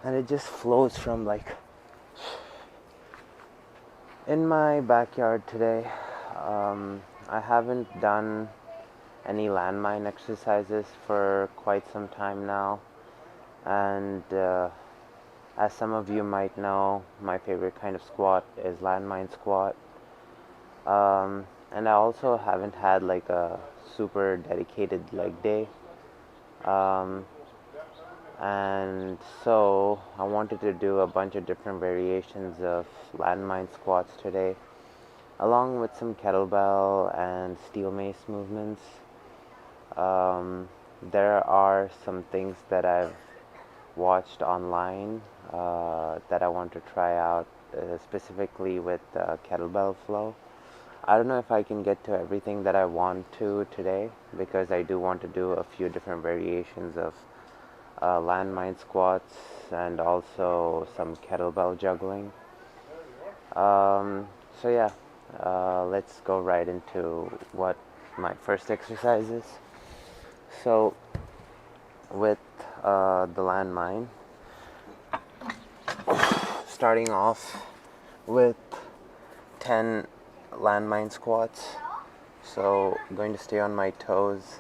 And it just flows from like in my backyard today. I haven't done any landmine exercises for quite some time now, and as some of you might know, my favorite kind of squat is landmine squat. And I also haven't had like a super dedicated leg day. And so I wanted to do a bunch of different variations of landmine squats today, along with some kettlebell and steel mace movements. There are some things that I've watched online that I want to try out, specifically with kettlebell flow. I don't know if I can get to everything that I want to today, because I do want to do a few different variations of landmine squats and also some kettlebell juggling. So yeah, let's go right into what my first exercise is. So with the landmine, starting off with 10 landmine squats. So I'm going to stay on my toes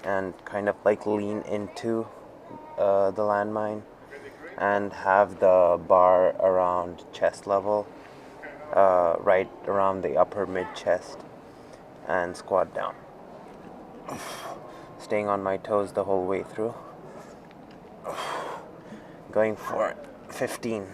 and kind of like lean into the landmine and have the bar around chest level, right around the upper mid chest, and squat down, staying on my toes the whole way through, going for 15.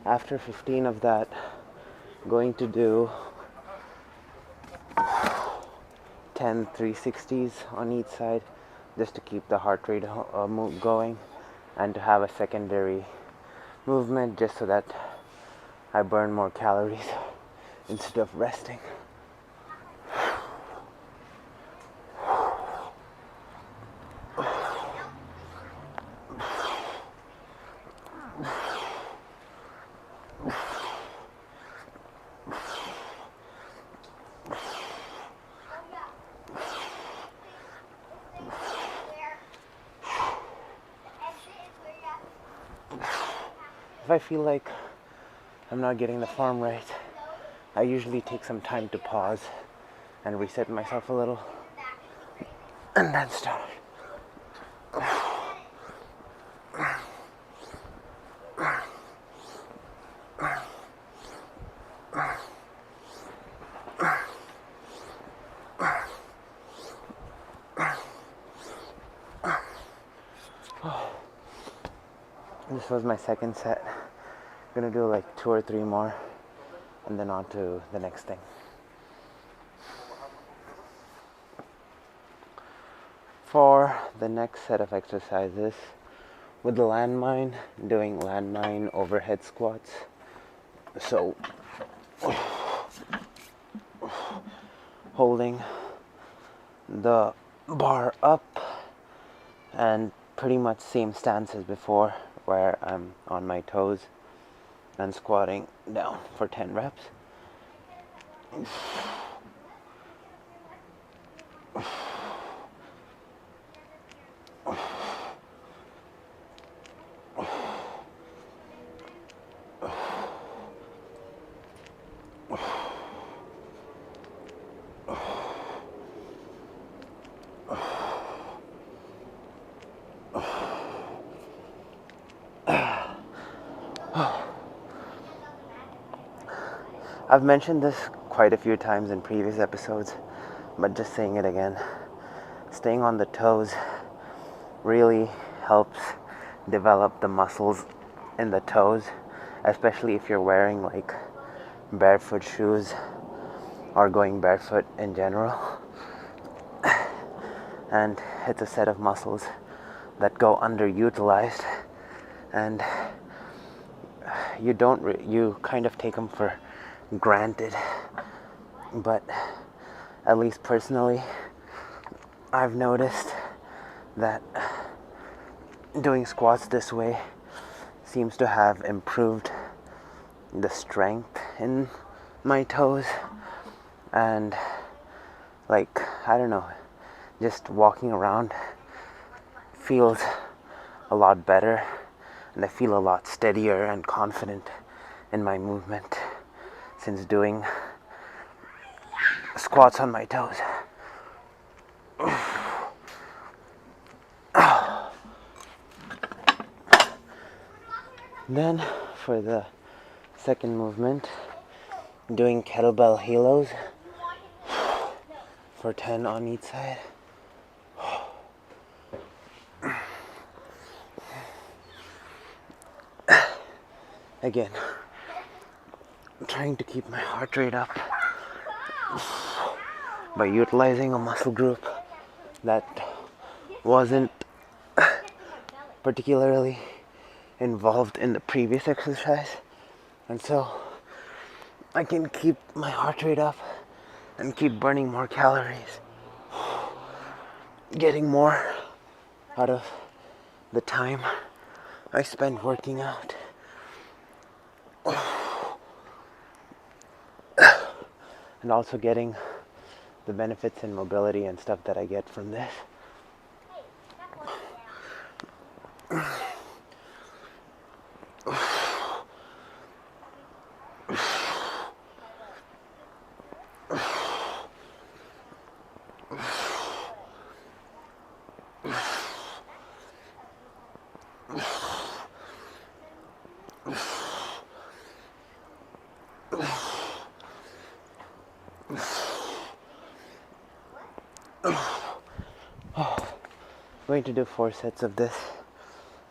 After 15 of that, I'm going to do 10 360s on each side, just to keep the heart rate going, and to have a secondary movement just so that I burn more calories instead of resting. If I feel like I'm not getting the form right, I usually take some time to pause and reset myself a little, and then start. This was my second set. I'm gonna do like 2 or 3 more and then on to the next thing. For the next set of exercises, with the landmine, doing landmine overhead squats. So holding the bar up and pretty much same stance as before, where I'm on my toes and squatting down for 10 reps. I've mentioned this quite a few times in previous episodes, but just saying it again. Staying on the toes really helps develop the muscles in the toes, especially if you're wearing like barefoot shoes or going barefoot in general. And it's a set of muscles that go underutilized, and you kind of take them for granted. But at least personally, I've noticed that doing squats this way seems to have improved the strength in my toes, and like, I don't know, just walking around feels a lot better, and I feel a lot steadier and confident in my movement since doing squats on my toes. Then for the second movement, doing kettlebell halos for 10 on each side. Again, I'm trying to keep my heart rate up by utilizing a muscle group that wasn't particularly involved in the previous exercise, and so I can keep my heart rate up and keep burning more calories, getting more out of the time I spend working out. And also getting the benefits and mobility and stuff that I get from this. I'm going to do 4 sets of this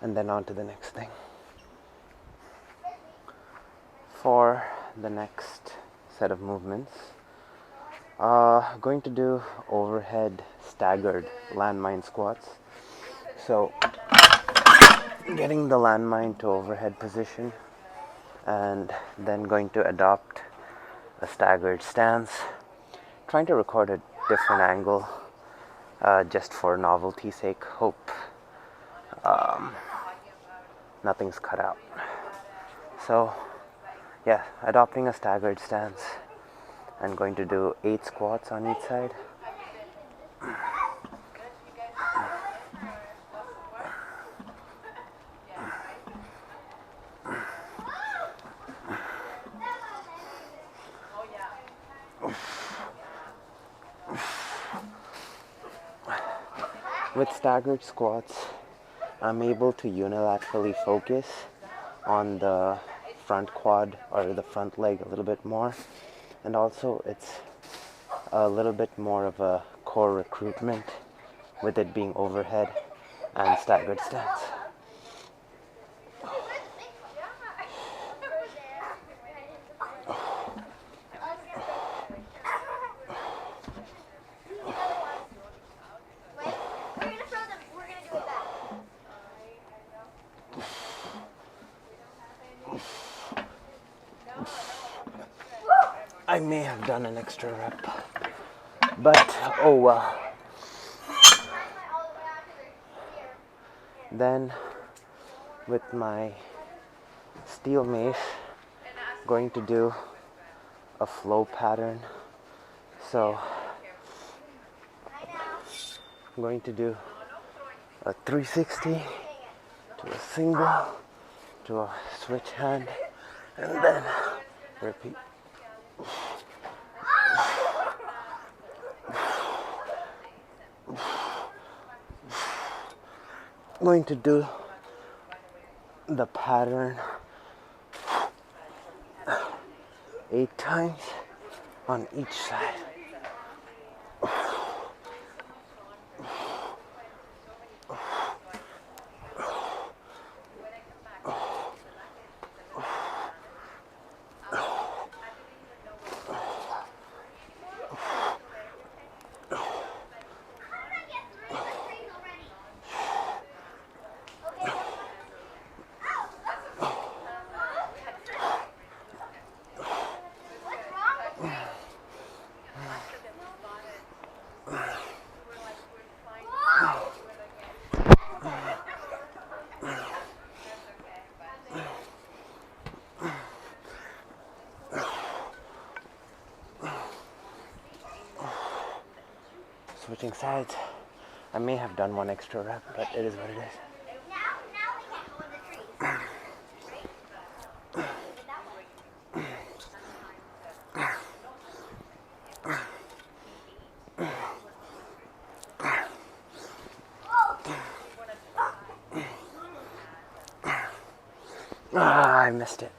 and then on to the next thing. For the next set of movements, going to do overhead staggered landmine squats. So getting the landmine to overhead position and then going to adopt a staggered stance, trying to record a different angle just for novelty's sake. Hope nothing's cut out. So yeah, adopting a staggered stance and going to do 8 squats on each side. With staggered squats, I'm able to unilaterally focus on the front quad or the front leg a little bit more, and also it's a little bit more of a core recruitment with it being overhead and staggered stance. I may have done an extra rep, but oh well. Then with my steel mace, going to do a flow pattern. So I'm going to do a 360 to a single to a switch hand and then repeat. Going to do the pattern 8 times on each side. switching sides. I may have done one extra rep, but it is what it is. Ah, I missed it.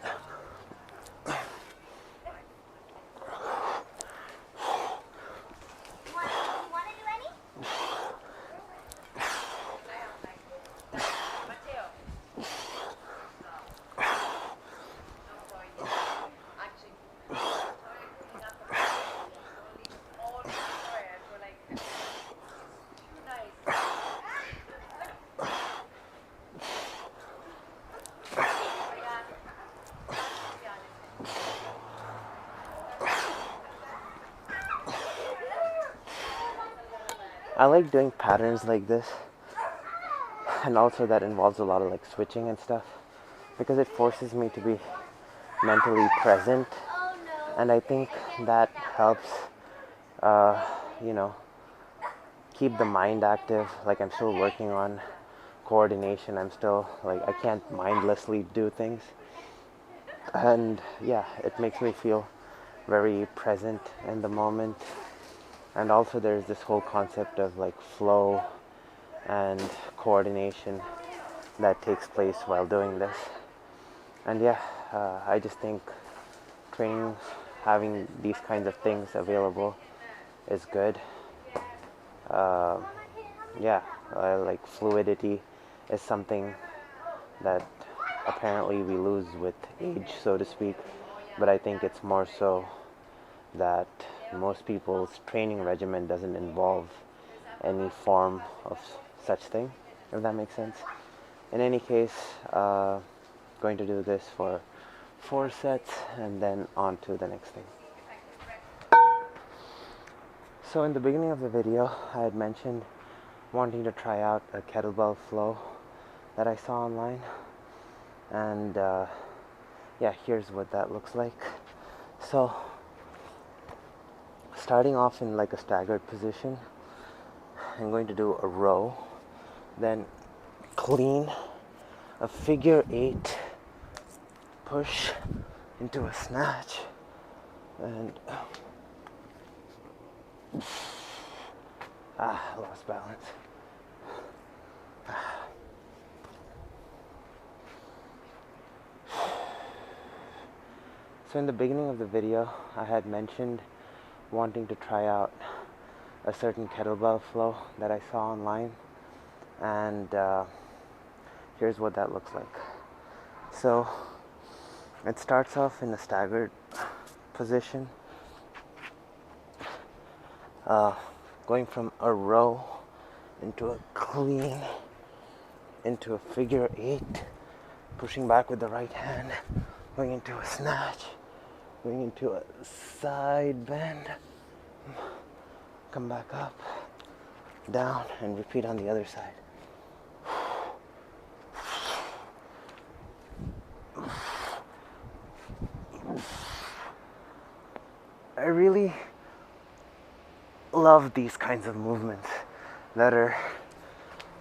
I like doing patterns like this, and also that involves a lot of like switching and stuff, because it forces me to be mentally present, and I think that helps you know, keep the mind active. Like, I'm still working on coordination. I'm still like, I can't mindlessly do things, and yeah, it makes me feel very present in the moment. And also there's this whole concept of like flow and coordination that takes place while doing this. And yeah, I just think training, having these kinds of things available is good. Yeah, like fluidity is something that apparently we lose with age, so to speak, but I think it's more so that most people's training regimen doesn't involve any form of such thing, if that makes sense. In any case, going to do this for 4 sets and then on to the next thing. So in the beginning of the video, I had mentioned wanting to try out a kettlebell flow that I saw online, and yeah, here's what that looks like. So starting off in like a staggered position, I'm going to do a row, then clean, a figure 8, push into a snatch, and lost balance. So in the beginning of the video, I had mentioned wanting to try out a certain kettlebell flow that I saw online, and here's what that looks like. So it starts off in a staggered position, going from a row into a clean, into a figure 8, pushing back with the right hand, going into a snatch, going into a side bend, come back up, down, and repeat on the other side. I really love these kinds of movements that are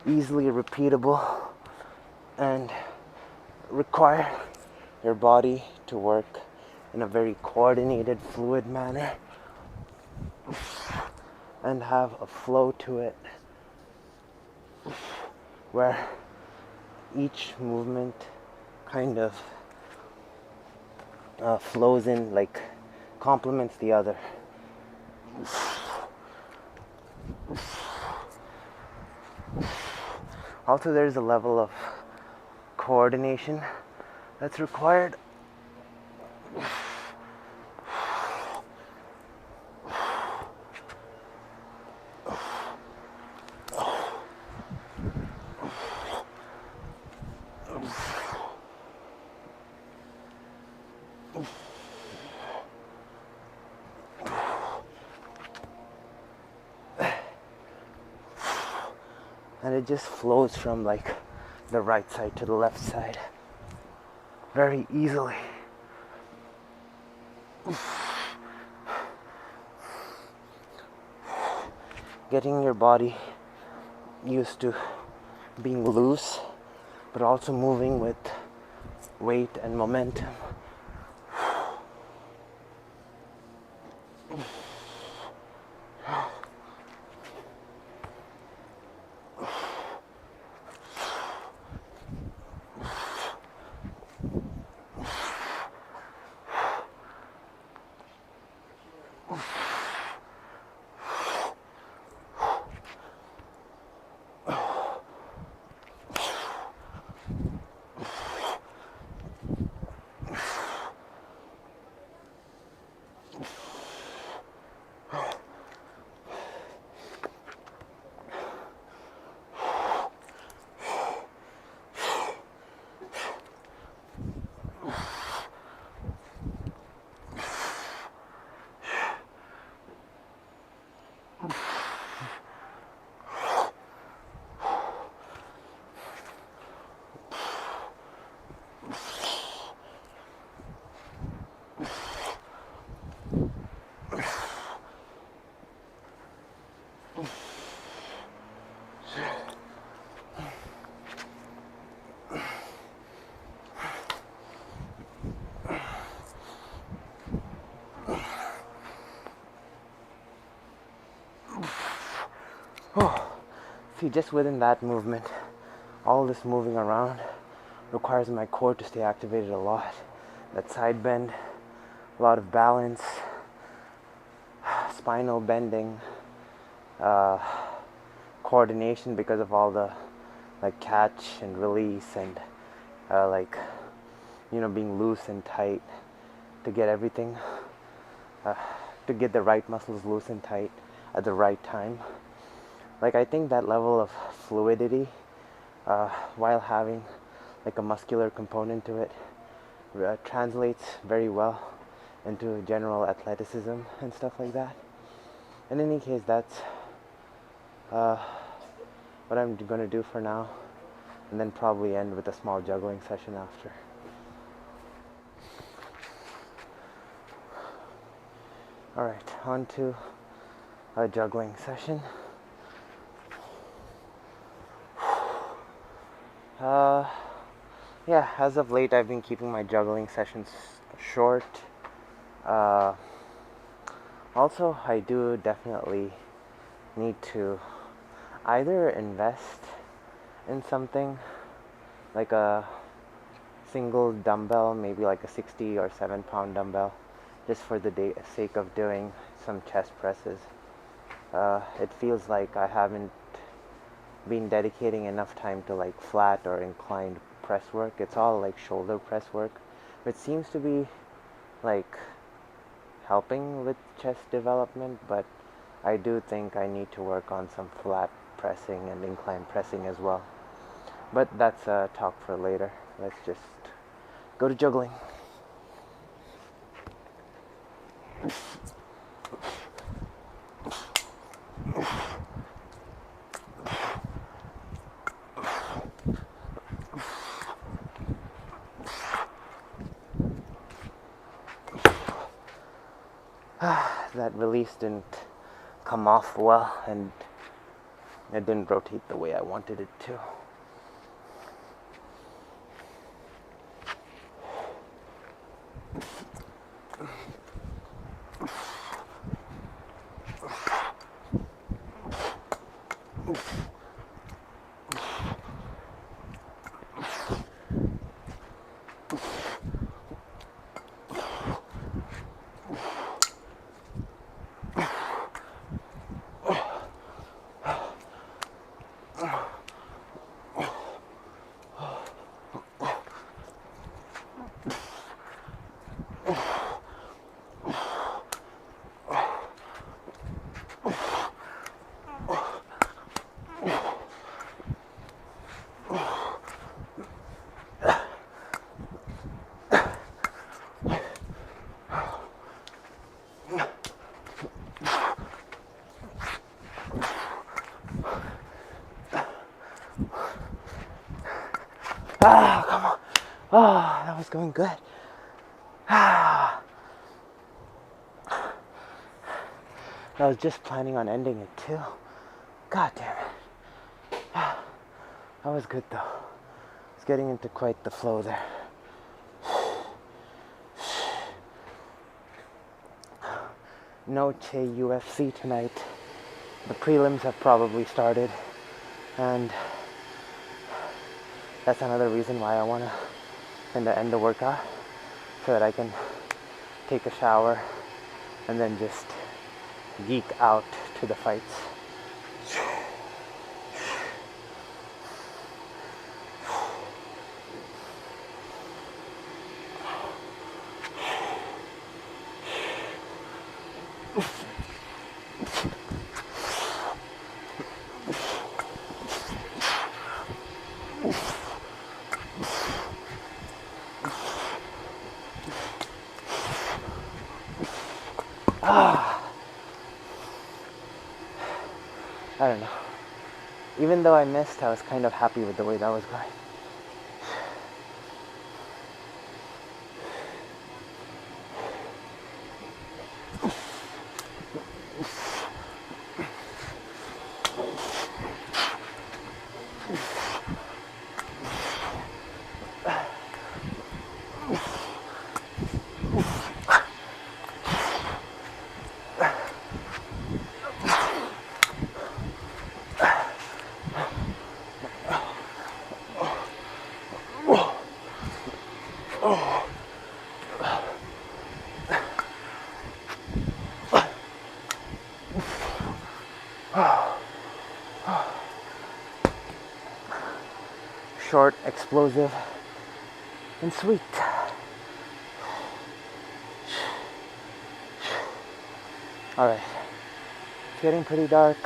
easily repeatable and require your body to work in a very coordinated, fluid manner and have a flow to it where each movement kind of flows in, like complements the other. Also, there's a level of coordination that's required. And it just flows from like the right side to the left side very easily. getting your body used to being loose, but also moving with weight and momentum. See, just within that movement, all this moving around requires my core to stay activated a lot. That side bend, a lot of balance, spinal bending, coordination because of all the like catch and release and being loose and tight to get everything, to get the right muscles loose and tight at the right time. Like, I think that level of fluidity, while having like a muscular component to it, translates very well into general athleticism and stuff like that. In any case, that's what I'm going to do for now, and then probably end with a small juggling session after. Alright, on to a juggling session. Yeah, as of late I've been keeping my juggling sessions short. Also, I do definitely need to either invest in something like a single dumbbell, maybe like a 60 or 7 pound dumbbell, just for the sake of doing some chest presses. It feels like I haven't been dedicating enough time to like flat or inclined press work. It's all like shoulder press work, which seems to be like helping with chest development, but I do think I need to work on some flat pressing and incline pressing as well. But that's a talk for later. Let's just go to juggling. That release didn't come off well, and it didn't rotate the way I wanted it to. Come on. Oh, that was going good. I was just planning on ending it too. God damn it. That was good though. It's getting into quite the flow there. No Che UFC tonight. The prelims have probably started, and that's another reason why I want to end the workout, so that I can take a shower and then just geek out to the fights. I don't know. Even though I missed, I was kind of happy with the way that was going. Short, explosive, and sweet. Alright, it's getting pretty dark.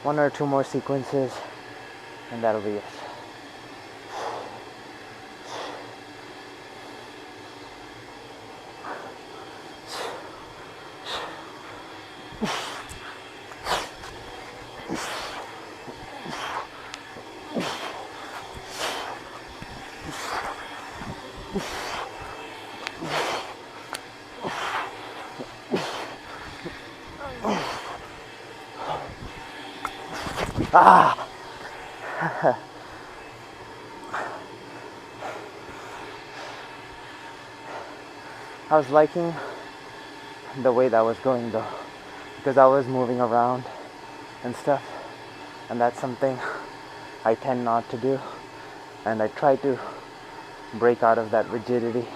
1 or 2 more sequences, and that'll be it. Ah! I was liking the way that was going though, because I was moving around and stuff, and that's something I tend not to do, and I try to break out of that rigidity.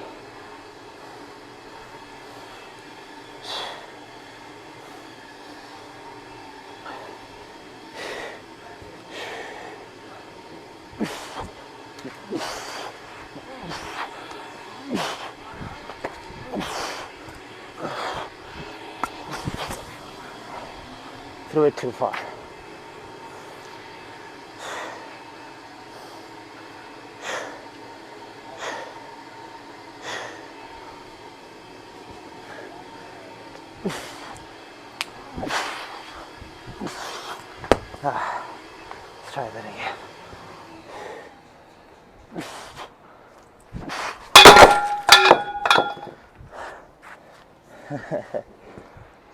Threw it too far. Let's try that again.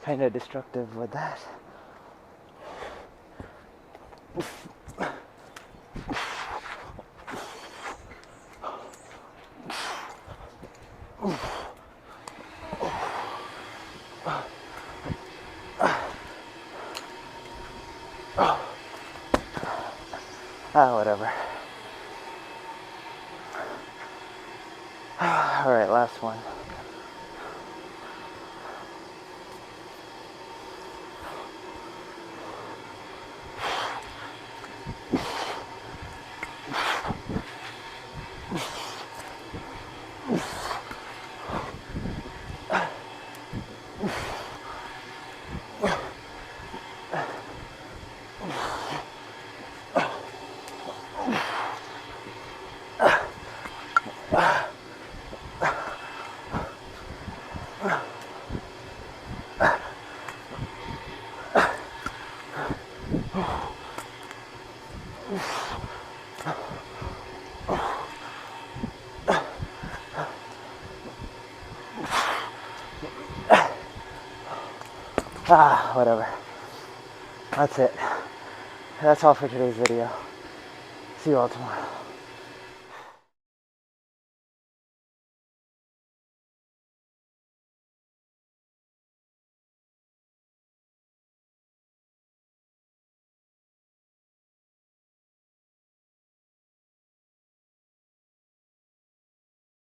Kind of destructive with that. Whatever. Alright, last one. Whatever. That's it. That's all for today's video. See you all tomorrow.